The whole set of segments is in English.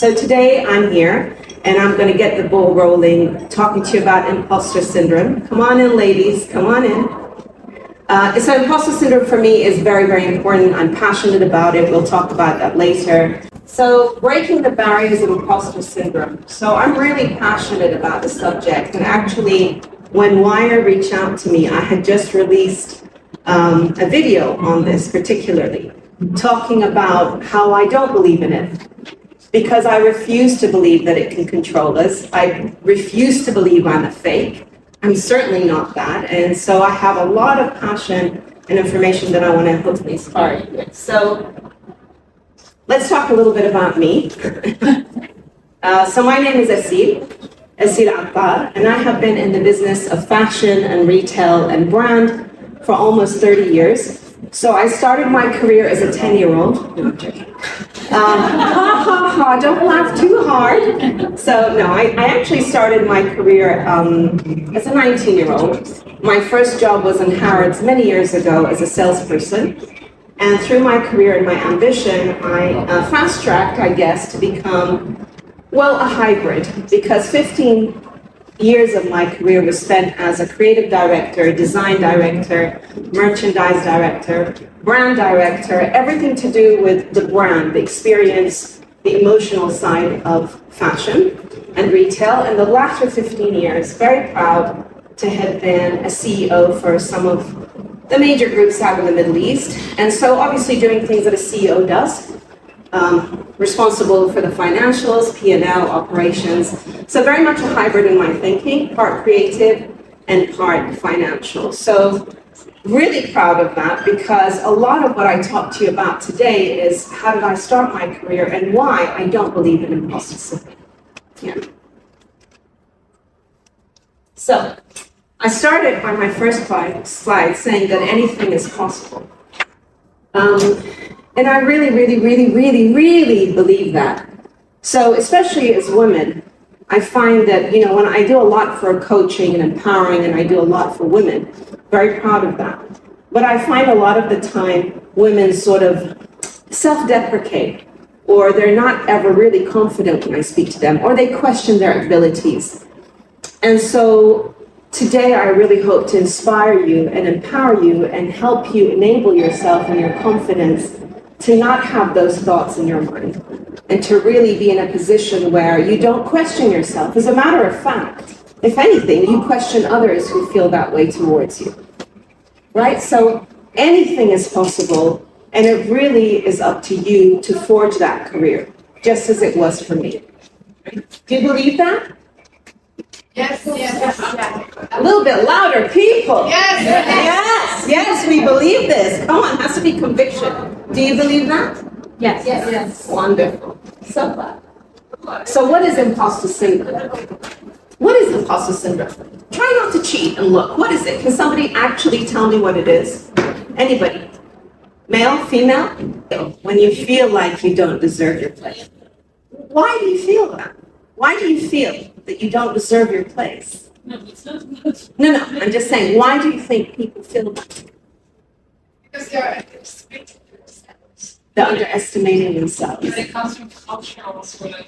So today I'm here and I'm going to get the ball rolling, talking to you about imposter syndrome. Come on in, ladies, come on in. So imposter syndrome for me is very, very important. I'm passionate about it. We'll talk about that later. So breaking the barriers of imposter syndrome. So I'm really passionate about the subject. And actually, when WIRE reached out to me, I had just released a video on this particularly, talking about how I don't believe in it. Because I refuse to believe that it can control us. I refuse to believe I'm a fake. I'm certainly not that. And so I have a lot of passion and information that I want to hopefully inspire you with. So let's talk a little bit about me. So my name is Assil Attar, and I have been in the business of fashion and retail and brand for almost 30 years. So I started my career as a 10-year-old. No, I'm joking. Don't laugh too hard. So no, I actually started my career as a 19-year-old. My first job was in Harrods many years ago as a salesperson. And through my career and my ambition, I fast-tracked, I guess, to become, well, a hybrid. Because 15 years of my career was spent as a creative director, design director, merchandise director, brand director, everything to do with the brand, the experience, the emotional side of fashion and retail. And the latter 15 years, very proud to have been a CEO for some of the major groups out in the Middle East. And so obviously doing things that a CEO does, responsible for the financials, P&L, operations. So very much a hybrid in my thinking, part creative and part financial. So really proud of that, because a lot of what I talk to you about today is how did I start my career and why I don't believe in imposter syndrome. Yeah. So I started on my first slide saying that anything is possible. And I really believe that. So especially as women, I find that, when I do a lot for coaching and empowering, and I do a lot for women, very proud of that. But I find a lot of the time women sort of self-deprecate, or they're not ever really confident when I speak to them, or they question their abilities. And so today I really hope to inspire you and empower you and help you enable yourself and your confidence to not have those thoughts in your mind, and to really be in a position where you don't question yourself. As a matter of fact, if anything, you question others who feel that way towards you, right? So anything is possible, and it really is up to you to forge that career, just as it was for me. Do you believe that? Yes. A little bit louder, people. Yes, we believe this. Come on, it has to be conviction. Do you believe that? Yes. Wonderful. So glad. So what is imposter syndrome? What is imposter syndrome? Try not to cheat and look. What is it? Can somebody actually tell me what it is? Anybody? Male, female? When you feel like you don't deserve your place. Why do you feel that? Why do you feel that you don't deserve your place? No, it's not good. No, I'm just saying, why do you think people feel that? Because they are underestimating themselves. They're underestimating themselves. But it comes from cultural sort of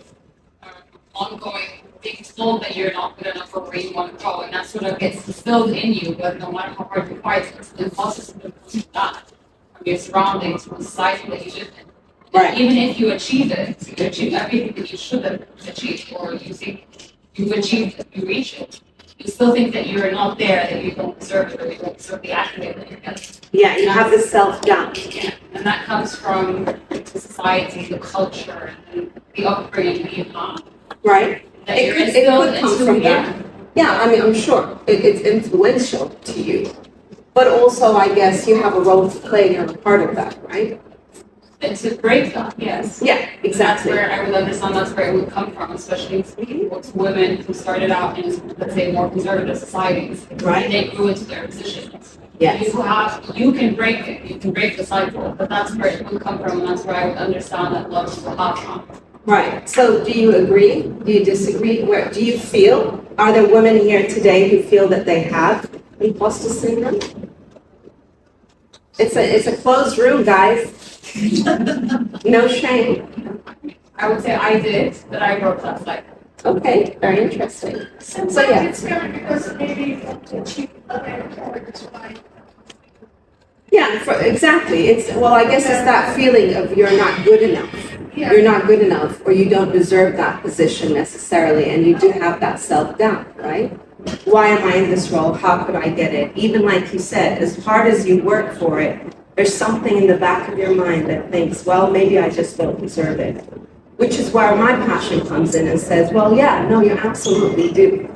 ongoing being told that you're not good enough for where you want to go, and that sort of gets instilled in you, but no matter how hard you fight, it's the imposter syndrome comes from that, from your surroundings, from the society that you live in. Right. Even if you achieve it, you achieve everything that you should have achieved, or you think you've achieved it, you reach it, you still think that you're not there, that you don't deserve it, or you don't deserve the accolade that you're getting. Yeah, you have this self-doubt. Yeah, and that comes from the society, the culture, and the upbringing that you have. Right? That It you're could instilled come into from you. that. Yeah, I mean, I'm sure it's influential to you. But also, I guess you have a role to play, you're a part of that, right? And to break that, yes. Yeah, exactly. That's where I would understand that's where it would come from, especially with women who started out in, let's say, more conservative societies. Right. And they grew into their positions. Yes. You can break it, you can break the cycle, but that's where it would come from, and that's where I would understand that love will have from. Right. So do you agree? Do you disagree? Where do you feel? Are there women here today who feel that they have imposter syndrome? It's a closed room, guys. No shame. I would say I did, but I wrote less like. Okay, very interesting. So yeah. it's scary because maybe you want to achieve a better targets by. Yeah, exactly. I guess it's that feeling of you're not good enough. Yeah. You're not good enough, or you don't deserve that position necessarily, and you do have that self-doubt, right? Why am I in this role? How could I get it? Even like you said, as hard as you work for it, there's something in the back of your mind that thinks, well, maybe I just don't deserve it. Which is where my passion comes in and says, well, yeah, no, you absolutely do.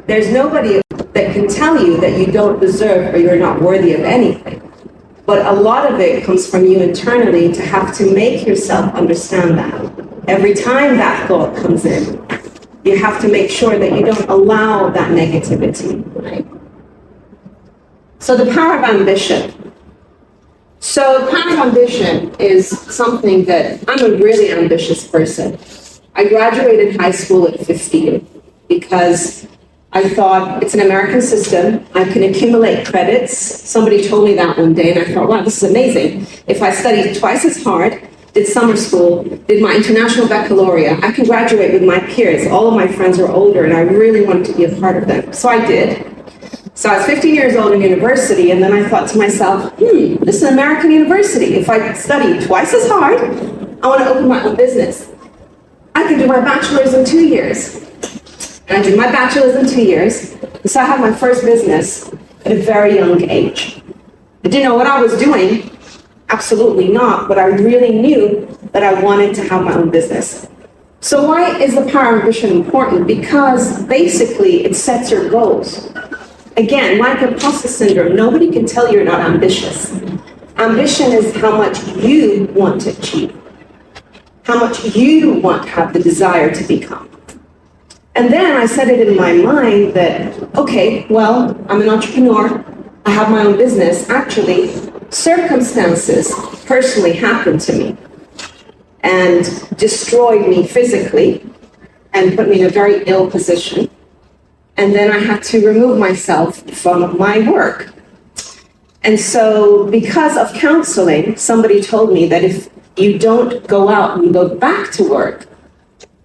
There's nobody that can tell you that you don't deserve or you're not worthy of anything. But a lot of it comes from you internally to have to make yourself understand that. Every time that thought comes in, you have to make sure that you don't allow that negativity, right? So the power of ambition. So the power of ambition is something that I'm a really ambitious person. I graduated high school at 15 because I thought it's an American system. I can accumulate credits. Somebody told me that one day, and I thought, wow, this is amazing. If I studied twice as hard, did summer school, did my international baccalaureate, I can graduate with my peers. All of my friends were older, and I really wanted to be a part of them. So I did. So I was 15 years old in university, and then I thought to myself, this is an American university. If I study twice as hard, I want to open my own business. I can do my bachelor's in 2 years. And I did my bachelor's in 2 years. So I had my first business at a very young age. I didn't know what I was doing, absolutely not, but I really knew that I wanted to have my own business. So why is the power of ambition important? Because basically it sets your goals. Again, like imposter syndrome, nobody can tell you're not ambitious. Ambition is how much you want to achieve, how much you want to have the desire to become. And then I set it in my mind that, okay, well, I'm an entrepreneur, I have my own business. Actually, circumstances personally happened to me and destroyed me physically and put me in a very ill position. And then I had to remove myself from my work. And so because of counseling, somebody told me that if you don't go out and go back to work,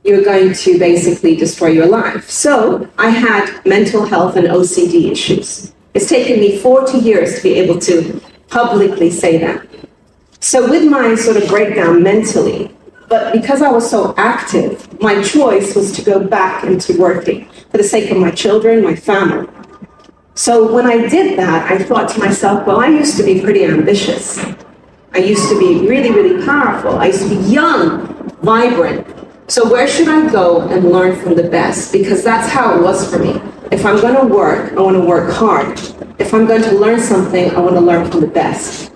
you're going to basically destroy your life. So I had mental health and OCD issues. It's taken me 40 years to be able to publicly say that. So with my sort of breakdown mentally, but because I was so active, my choice was to go back into working for the sake of my children, my family. So when I did that, I thought to myself, well, I used to be pretty ambitious. I used to be really, really powerful. I used to be young, vibrant. So where should I go and learn from the best? Because that's how it was for me. If I'm going to work, I want to work hard. If I'm going to learn something, I want to learn from the best.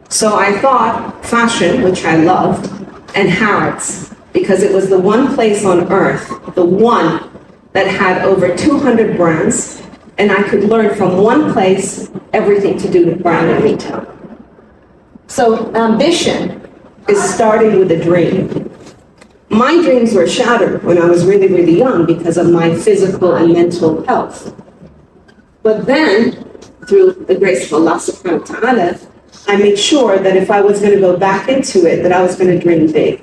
So I thought fashion, which I loved, and Harrods, because it was the one place on earth, the one that had over 200 brands, and I could learn from one place everything to do with brand and retail. So ambition is starting with a dream. My dreams were shattered when I was really, really young because of my physical and mental health. But then, through the grace of Allah subhanahu wa ta'ala, I made sure that if I was going to go back into it, that I was going to dream big,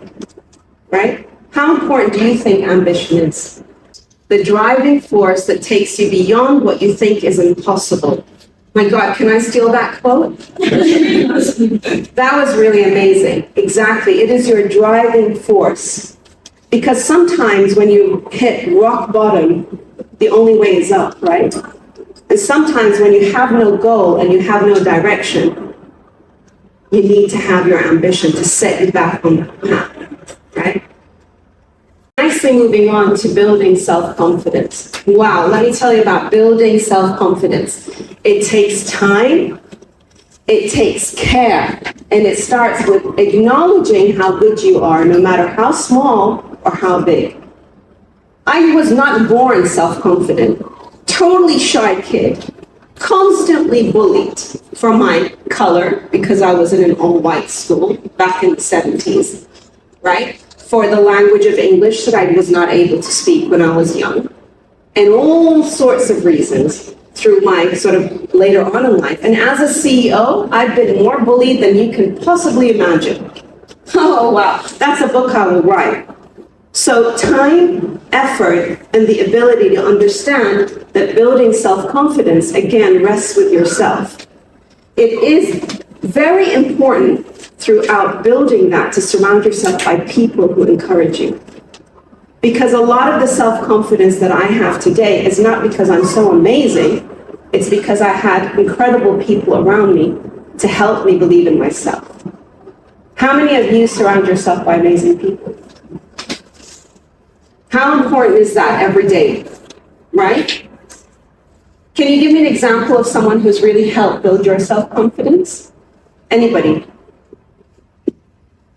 right? How important do you think ambition is? The driving force that takes you beyond what you think is impossible. My God, can I steal that quote? That was really amazing. Exactly. It is your driving force. Because sometimes when you hit rock bottom, the only way is up, right? And sometimes when you have no goal and you have no direction, you need to have your ambition to set you back on the path, right? Nicely moving on to building self-confidence. Wow, let me tell you about building self-confidence. It takes time, it takes care, and it starts with acknowledging how good you are, no matter how small or how big. I was not born self-confident, totally shy kid, constantly bullied for my color because I was in an all-white school back in the 70s, right? For the language of English that I was not able to speak when I was young, and all sorts of reasons through my sort of later on in life. And as a CEO, I've been more bullied than you can possibly imagine. Oh, wow, that's a book I will write. So time, effort, and the ability to understand that building self-confidence, again, rests with yourself. It is very important throughout building that to surround yourself by people who encourage you. Because a lot of the self-confidence that I have today is not because I'm so amazing, it's because I had incredible people around me to help me believe in myself. How many of you surround yourself by amazing people? How important is that every day, right? Can you give me an example of someone who's really helped build your self-confidence? Anybody?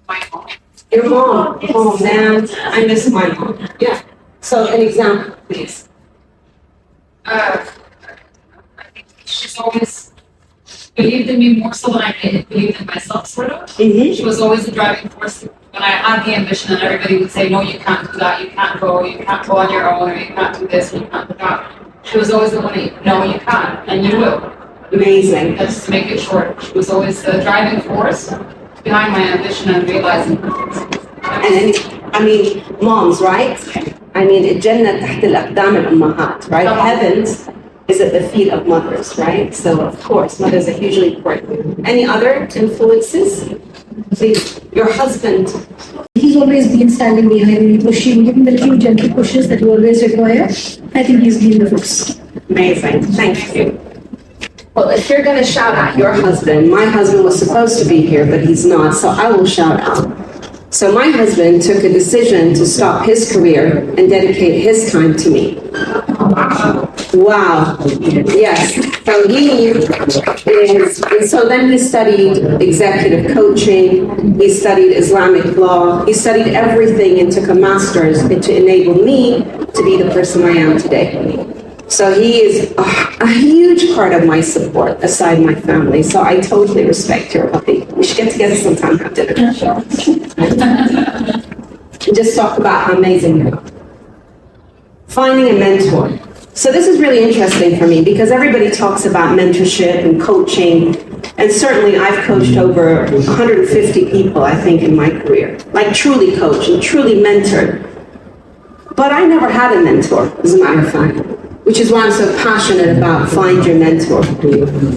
My mom. Your mom. Oh man, I miss my mom. Yeah. So an example, please. I think she's always believed in me more so than I believed in myself, sort of. Mm-hmm. She was always the driving force when I had the ambition, and everybody would say, no, you can't do that, you can't go on your own, or you can't do this, or you can't do that. She was always the one that, no, you can't, and you will. Amazing. Just to make it short, she was always the driving force behind my ambition and realizing. And I mean, moms, right? I mean, الجنة تحت الأقدام الأمهات, right? Heavens is at the feet of mothers, right? So of course, mothers are hugely important. Any other influences? Please, your husband. He's always been standing behind me, pushing, giving the few gentle pushes that you always require. I think he's been the first. Amazing, thank you. Well, if you're gonna shout out your husband, my husband was supposed to be here, but he's not, so I will shout out. So my husband took a decision to stop his career and dedicate his time to me. Wow. Yes. So so then he studied executive coaching, he studied Islamic law, he studied everything and took a master's to enable me to be the person I am today. So he is a huge part of my support, aside my family. So I totally respect your hubby. We should get together sometime, have dinner. And just talk about how amazing you are. Finding a mentor. So this is really interesting for me because everybody talks about mentorship and coaching. And certainly I've coached over 150 people, I think, in my career. Like truly coached and truly mentored. But I never had a mentor, as a matter of fact. Which is why I'm so passionate about Find Your Mentor.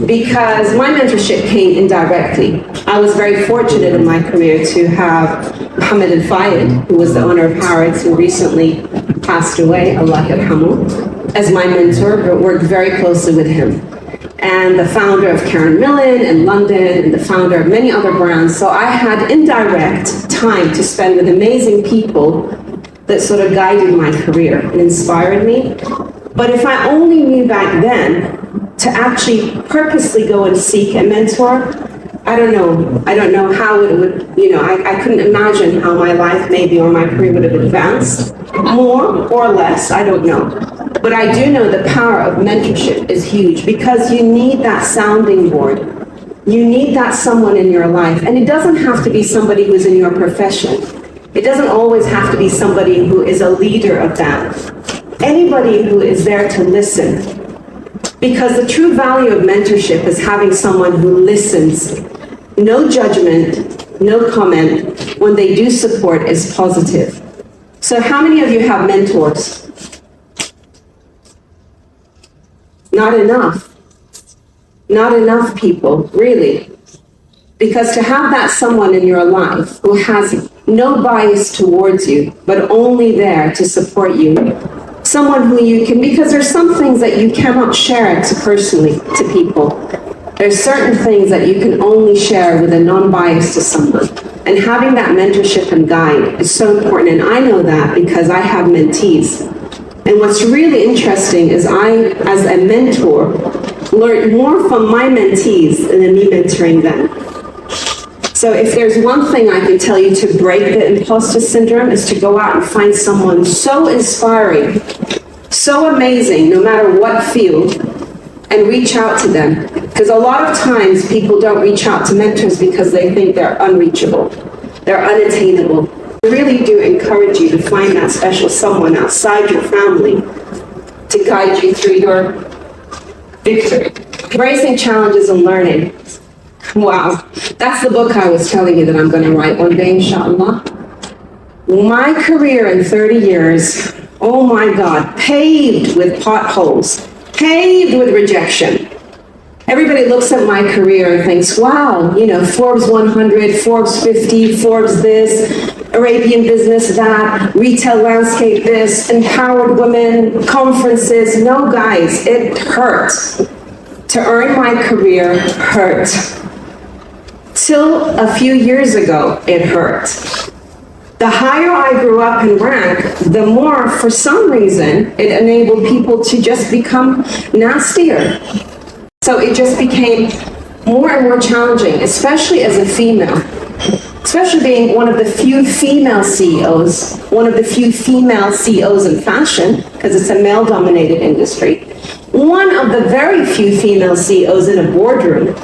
Because my mentorship came indirectly. I was very fortunate in my career to have Mohammed al-Fayed, who was the owner of Harrods, who recently passed away, Allah yarhamu, as my mentor, but worked very closely with him. And the founder of Karen Millen in London, and the founder of many other brands. So I had indirect time to spend with amazing people that sort of guided my career and inspired me. But if I only knew back then to actually purposely go and seek a mentor, I don't know how it would, I couldn't imagine how my life maybe or my career would have advanced, more or less, I don't know. But I do know the power of mentorship is huge because you need that sounding board. You need that someone in your life. And it doesn't have to be somebody who's in your profession. It doesn't always have to be somebody who is a leader of that. Anybody who is there to listen. Because the true value of mentorship is having someone who listens. No judgment, no comment. When they do support is positive. So how many of you have mentors? Not enough. Not enough people, really. Because to have that someone in your life who has no bias towards you, but only there to support you, someone who you can, because there's some things that you cannot share personally to people. There's certain things that you can only share with a non-bias to someone. And having that mentorship and guide is so important. And I know that because I have mentees. And what's really interesting is I, as a mentor, learned more from my mentees than me mentoring them. So if there's one thing I can tell you to break the imposter syndrome is to go out and find someone so inspiring, so amazing, no matter what field, and reach out to them. Because a lot of times people don't reach out to mentors because they think they're unreachable, they're unattainable. I really do encourage you to find that special someone outside your family to guide you through your victory. Embracing challenges and learning. Wow, that's the book I was telling you that I'm going to write one day, inshallah. My career in 30 years, oh my God, paved with potholes, paved with rejection. Everybody looks at my career and thinks, wow, Forbes 100, Forbes 50, Forbes this, Arabian business that, retail landscape this, empowered women, conferences. No, guys, it hurt. To earn my career hurt. Till a few years ago, it hurt. The higher I grew up in rank, the more, for some reason, it enabled people to just become nastier. So it just became more and more challenging, especially as a female, especially being one of the few female CEOs, one of the few female CEOs in fashion, because it's a male-dominated industry, one of the very few female CEOs in a boardroom.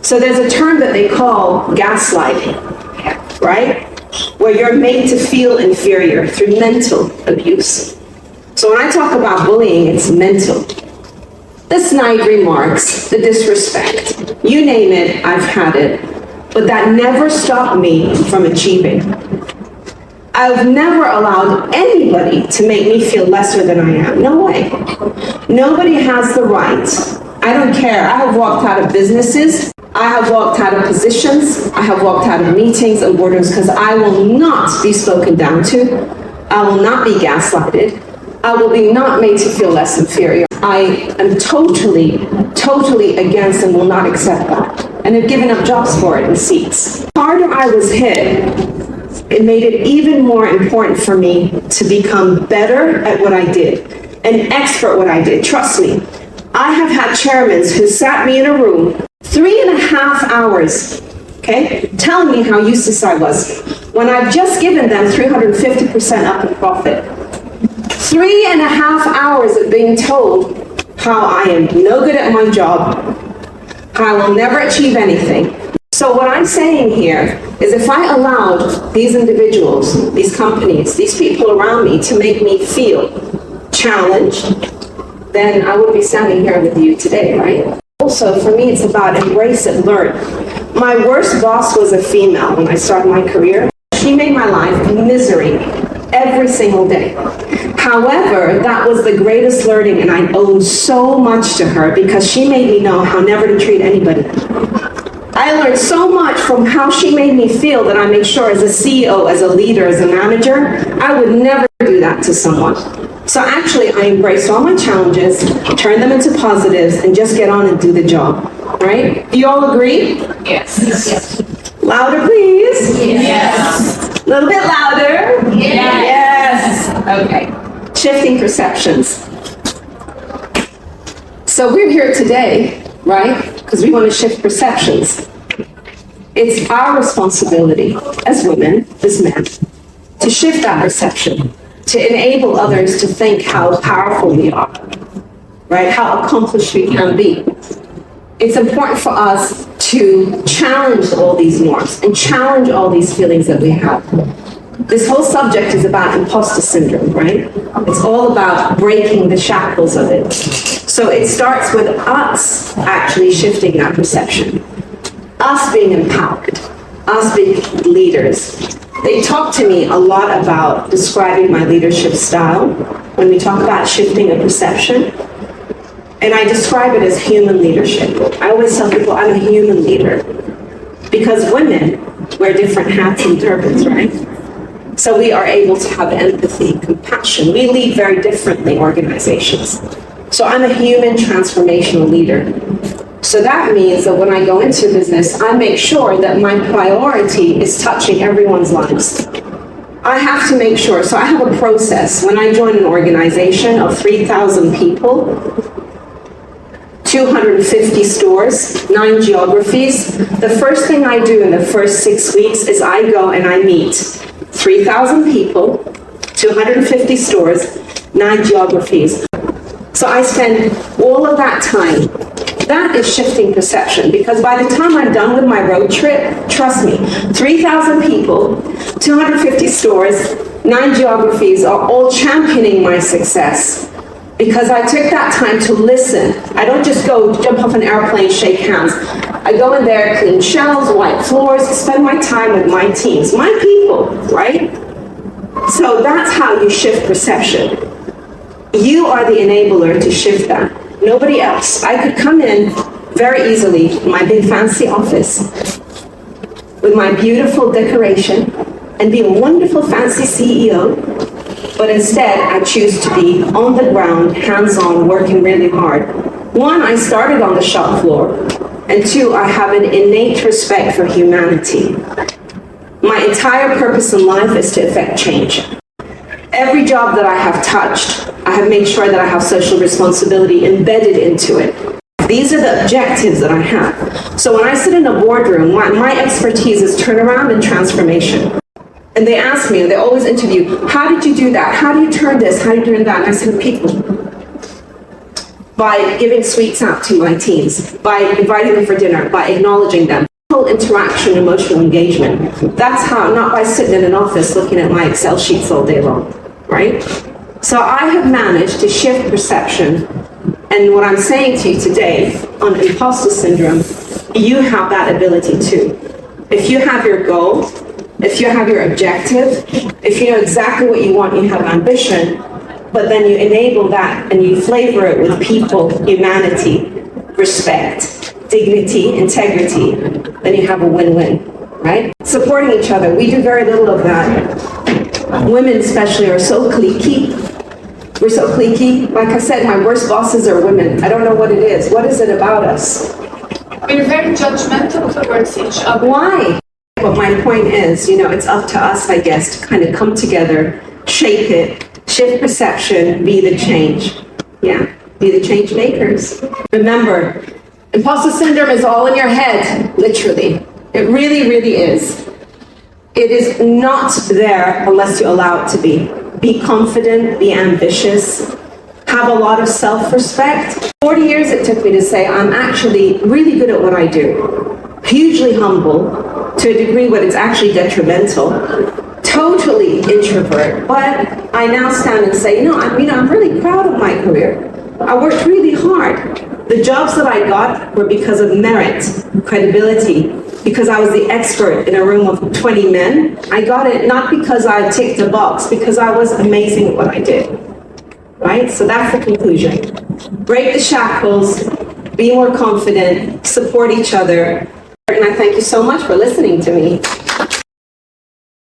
So there's a term that they call gaslighting, right? Where you're made to feel inferior through mental abuse. So when I talk about bullying, it's mental. The snide remarks, the disrespect, you name it, I've had it. But that never stopped me from achieving. I've never allowed anybody to make me feel lesser than I am. No way. Nobody has the right. I don't care. I have walked out of businesses. I have walked out of positions. I have walked out of meetings and boardrooms because I will not be spoken down to. I will not be gaslighted. I will be not made to feel less inferior. I am totally against and will not accept that. And have given up jobs for it and seats. The harder I was hit, it made it even more important for me to become better at what I did, an expert at what I did. Trust me, I have had chairmen who sat me in a room 3.5 hours, okay, telling me how useless I was, when I've just given them 350% up in profit. 3.5 hours of being told how I am no good at my job, how I will never achieve anything. So what I'm saying here is if I allowed these individuals, these companies, these people around me to make me feel challenged, then I would be standing here with you today, right? Also, for me, it's about embrace and learn. My worst boss was a female when I started my career. She made my life misery every single day. However, that was the greatest learning, and I owe so much to her because she made me know how never to treat anybody. I learned so much from how she made me feel that I make sure as a CEO, as a leader, as a manager, I would never do that to someone. So actually, I embraced all my challenges, turned them into positives, and just get on and do the job, right? Do you all agree? Yes. Yes. Louder, please. Yes. A little bit louder. Yes. Okay. Shifting perceptions. So we're here today, right? Because we want to shift perceptions. It's our responsibility as women, as men, to shift that perception, to enable others to think how powerful we are, right? How accomplished we can be. It's important for us to challenge all these norms and challenge all these feelings that we have. This whole subject is about imposter syndrome, right? It's all about breaking the shackles of it. So it starts with us actually shifting that perception, us being empowered, us being leaders. They talk to me a lot about describing my leadership style when we talk about shifting a perception. And I describe it as human leadership. I always tell people I'm a human leader because women wear different hats and turbans, right? So we are able to have empathy, compassion. We lead very differently organizations. So I'm a human transformational leader. So that means that when I go into business, I make sure that my priority is touching everyone's lives. I have to make sure, so I have a process. When I join an organization of 3,000 people, 250 stores, 9 geographies, the first thing I do in the first 6 weeks is I go and I meet 3,000 people, 250 stores, 9 geographies. So I spend all of that time. That is shifting perception, because by the time I'm done with my road trip, trust me, 3,000 people, 250 stores, 9 geographies are all championing my success. Because I took that time to listen. I don't just go jump off an airplane, shake hands. I go in there, clean shelves, wipe floors, spend my time with my teams, my people, right? So that's how you shift perception. You are the enabler to shift that. Nobody else. I could come in very easily in my big fancy office with my beautiful decoration and be a wonderful fancy CEO, but instead I choose to be on the ground, hands-on, working really hard. One, I started on the shop floor, and two, I have an innate respect for humanity. My entire purpose in life is to effect change. Every job that I have touched, I have made sure that I have social responsibility embedded into it. These are the objectives that I have. So when I sit in a boardroom, my expertise is turnaround and transformation. And they ask me, they always interview, how did you do that? How do you turn this? How do you turn that? And I said, people. By giving sweets out to my teams, by inviting them for dinner, by acknowledging them. Interaction, emotional engagement. That's how, not by sitting in an office looking at my Excel sheets all day long, right? So I have managed to shift perception. And what I'm saying to you today on imposter syndrome, you have that ability too. If you have your goal, if you have your objective, if you know exactly what you want, you have ambition, but then you enable that and you flavor it with people, humanity, respect, dignity, integrity, then you have a win-win, right? Supporting each other, we do very little of that. Women especially are so cliquey. We're so cliquey. Like I said, my worst bosses are women. I don't know what it is. What is it about us? We're very judgmental towards each other. Why? But my point is, it's up to us, I guess, to kind of come together, shape it, shift perception, be the change. Yeah, be the change makers. Remember, imposter syndrome is all in your head, literally. It really, really is. It is not there unless you allow it to be. Be confident, be ambitious, have a lot of self-respect. 40 years it took me to say, I'm actually really good at what I do. Hugely humble, to a degree where it's actually detrimental. Totally introvert, but I now stand and say, I'm really proud of my career. I worked really hard. The jobs that I got were because of merit, credibility, because I was the expert in a room of 20 men. I got it not because I ticked a box, because I was amazing at what I did, right? So that's the conclusion. Break the shackles, be more confident, support each other. And I thank you so much for listening to me.